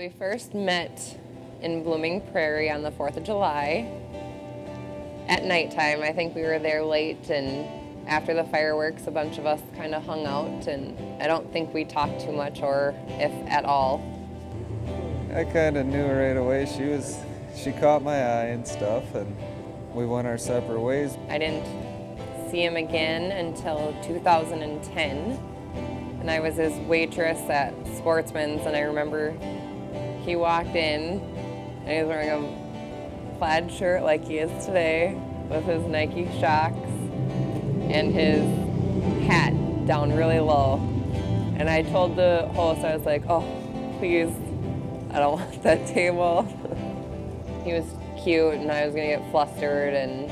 We first met in Blooming Prairie on the 4th of July at nighttime. I think we were there late, and after the fireworks, a bunch of us kind of hung out, and I don't think we talked too much, or if at all. I kind of knew right away. She caught my eye and stuff, and we went our separate ways. I didn't see him again until 2010, and I was his waitress at Sportsman's, and I remember he walked in, and he was wearing a plaid shirt like he is today, with his Nike Shocks and his hat down really low. And I told the host, I was like, oh, please, I don't want that table. He was cute, and I was gonna get flustered, and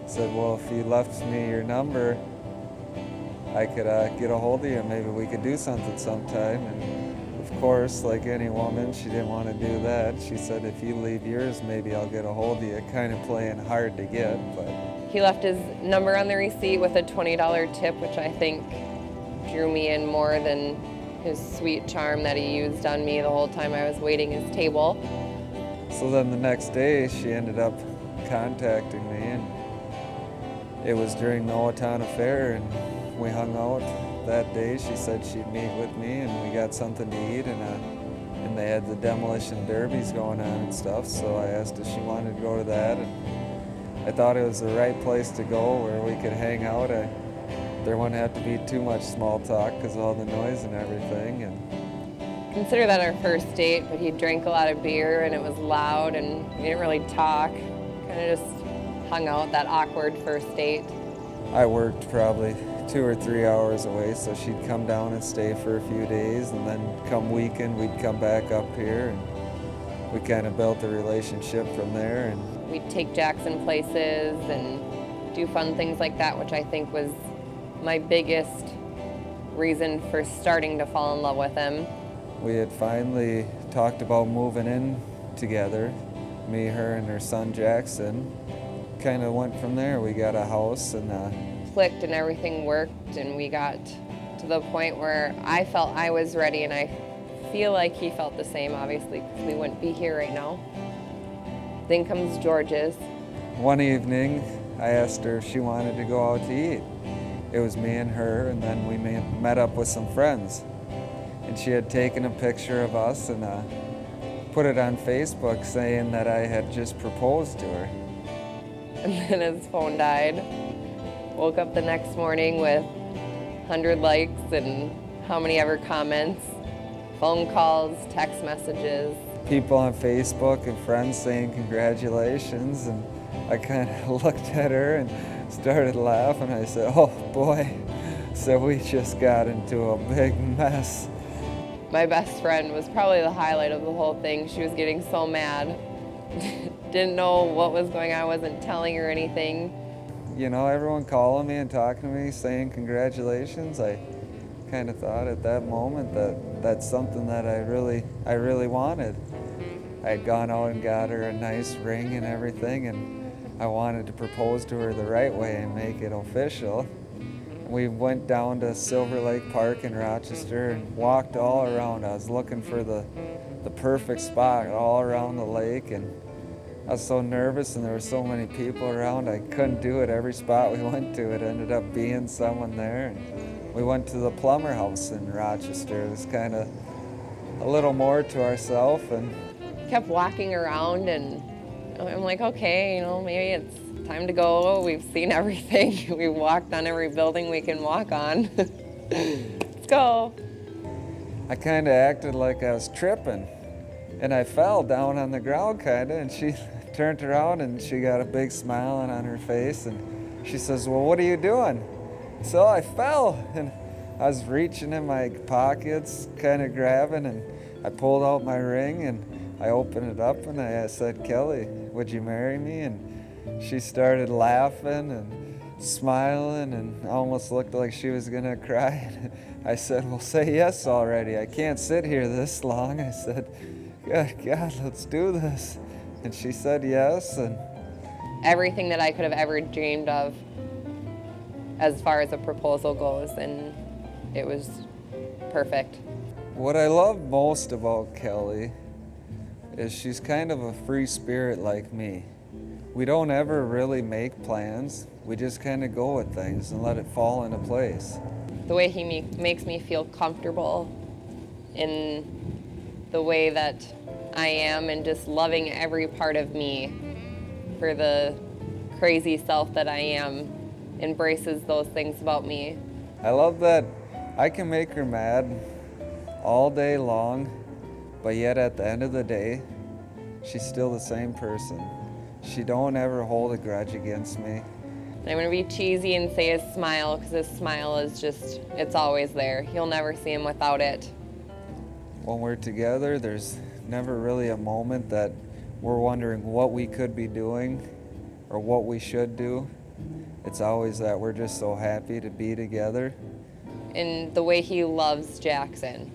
Said, well, if you left me your number, I could get a hold of you. Maybe we could do something sometime. And of course, like any woman, she didn't want to do that. She said, if you leave yours, maybe I'll get a hold of you. Kind of playing hard to get, but. he left his number on the receipt with a $20 tip, which I think drew me in more than his sweet charm that he used on me the whole time I was waiting his table. So then the next day, she ended up contacting me, and it was during the Owatonna Fair, and we hung out that day. She said she'd meet with me, and we got something to eat, and they had the demolition derbies going on and stuff, so I asked if she wanted to go to that, and I thought it was the right place to go where we could hang out. There wouldn't have to be too much small talk because of all the noise and everything. And Consider that our first date, but he drank a lot of beer, and it was loud, and we didn't really talk. Kind of just hung out, that awkward first date. I worked probably 2 or 3 hours away, so she'd come down and stay for a few days, and then come weekend we'd come back up here, and we kind of built a relationship from there. And We'd take Jackson places and do fun things like that, which I think was my biggest reason for starting to fall in love with him. we had finally talked about moving in together, me, her, and her son Jackson. Kind of went from there. We got a house and Clicked and everything worked, and we got to the point where I felt I was ready, and I feel like he felt the same, obviously, because we wouldn't be here right now. Then comes George's. One evening, I asked her if she wanted to go out to eat. It was me and her, and then we met up with some friends. And she had taken a picture of us and put it on Facebook saying that I had just proposed to her. And then his phone died. Woke up the next morning with 100 likes and how many ever comments, phone calls, text messages. People on Facebook and friends saying congratulations, and I kind of looked at her and started laughing. I said, oh boy, so we just got into a big mess. My best friend was probably the highlight of the whole thing. She was getting so mad. Didn't know what was going on, I wasn't telling her anything. You know, everyone calling me and talking to me, saying congratulations. I kind of thought at that moment that that's something that I really wanted. I had gone out and got her a nice ring and everything, and I wanted to propose to her the right way and make it official. We went down to Silver Lake Park in Rochester and walked all around. I was looking for the perfect spot all around the lake, and I was so nervous, and there were so many people around, I couldn't do it. Every spot we went to, it ended up being someone there. And we went to the Plummer House in Rochester. It was kind of a little more to ourselves. And Kept walking around, and I'm like, okay, maybe it's time to go. We've seen everything. We've walked on every building we can walk on. Let's go. I kind of acted like I was tripping, and I fell down on the ground kind of, and she turned around and she got a big smile on her face, and she says, well, what are you doing? So I fell, and I was reaching in my pockets, kind of grabbing, and I pulled out my ring, and I opened it up, and I said, Kelly, would you marry me? And she started laughing and smiling and almost looked like she was gonna cry. I said, well, say yes already. I can't sit here this long. I said, good God, let's do this. And she said yes. And everything that I could have ever dreamed of as far as a proposal goes, and it was perfect. what I love most about Kelly is she's kind of a free spirit like me. We don't ever really make plans. We just kind of go with things and let it fall into place. The way he makes me feel comfortable in the way that I am and just loving every part of me for the crazy self that I am, embraces those things about me. I love that I can make her mad all day long, but yet at the end of the day, she's still the same person. She don't ever hold a grudge against me. I'm gonna be cheesy and say his smile, because his smile is just, it's always there. You'll never see him without it. When we're together, there's never really a moment that we're wondering what we could be doing or what we should do. It's always that we're just so happy to be together. And the way he loves Jackson.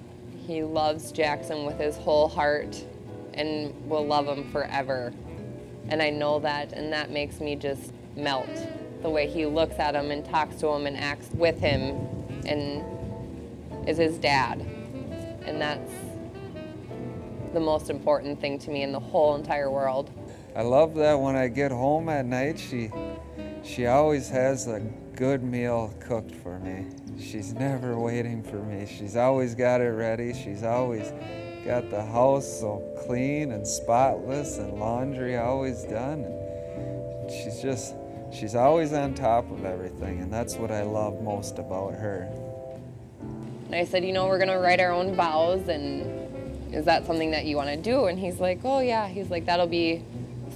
He loves Jackson with his whole heart and will love him forever. And I know that, and that makes me just melt. The way he looks at him and talks to him and acts with him and is his dad. And that's the most important thing to me in the whole entire world. I love that when I get home at night, she always has a good meal cooked for me. She's never waiting for me. She's always got it ready. She's always got the house so clean and spotless and laundry always done. And she's always on top of everything, and that's what I love most about her. And I said, we're gonna write our own vows, and is that something that you wanna do? And he's like, oh yeah. He's like, that'll be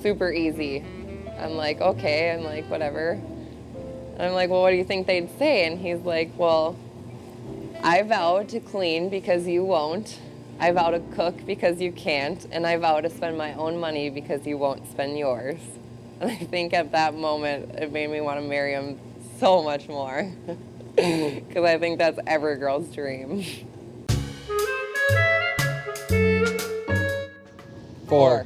super easy. I'm like, okay. I'm like, whatever. And I'm like, well, what do you think they'd say? And he's like, well, I vow to clean because you won't. I vow to cook because you can't. And I vow to spend my own money because you won't spend yours. And I think at that moment, it made me want to marry him so much more. Because I think that's every girl's dream. 4.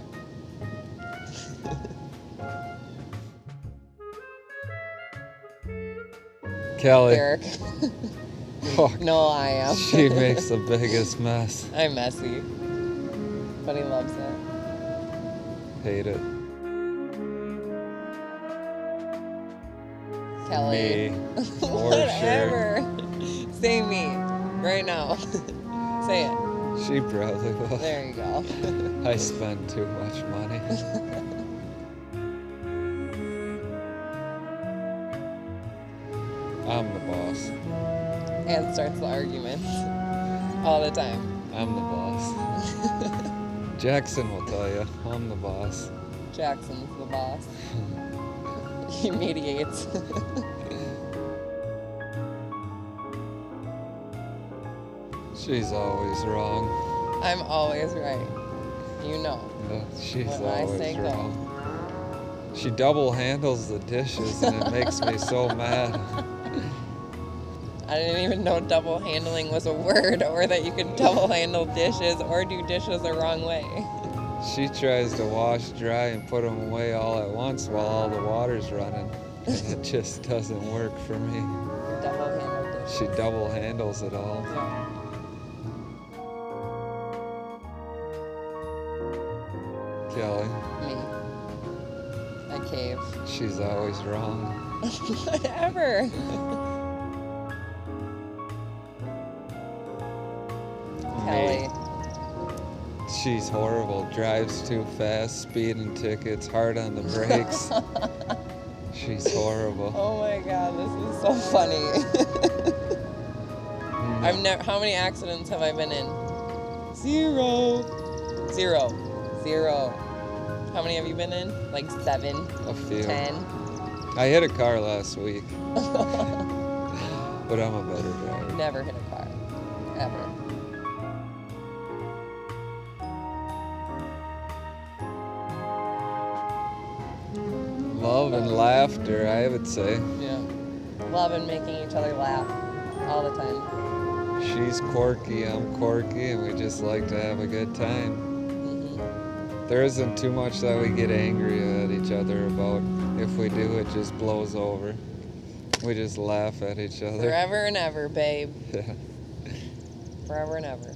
Kelly. Derrick. Oh, No, I am. she makes the biggest mess. I'm messy. But he loves it. Hate it. Kelly. Me. For sure. Whatever. Say me. Right now. Say it. She probably will. There you go. I spend too much money. I'm the boss. And starts the arguments. All the time. I'm the boss. Jackson will tell you, I'm the boss. Jackson's the boss. He mediates. She's always wrong. I'm always right. You know. No, she's When I always say go. wrong. She double handles the dishes and it makes me so mad. I didn't even know double handling was a word, or that you could double handle dishes or do dishes the wrong way. She tries to wash dry and put them away all at once while all the water's running. And it just doesn't work for me. Double handle dishes. She double handles it all. Yeah. Kelly, Me. I cave. she's always wrong. Whatever. Kelly. She's horrible. Drives too fast, speeding tickets, hard on the brakes. She's horrible. Oh my god, this is so funny. I've never. How many accidents have I been in? 0. How many have you been in? Like 7? A few. 10? I hit a car last week. But I'm a better driver. Never hit a car. Ever. Love and laughter, I would say. Yeah. Love and making each other laugh all the time. She's quirky, I'm quirky, and we just like to have a good time. Mm-hmm. There isn't too much that we get angry at each other about. If we do, it just blows over. We just laugh at each other. Forever and ever, babe. Yeah. Forever and ever.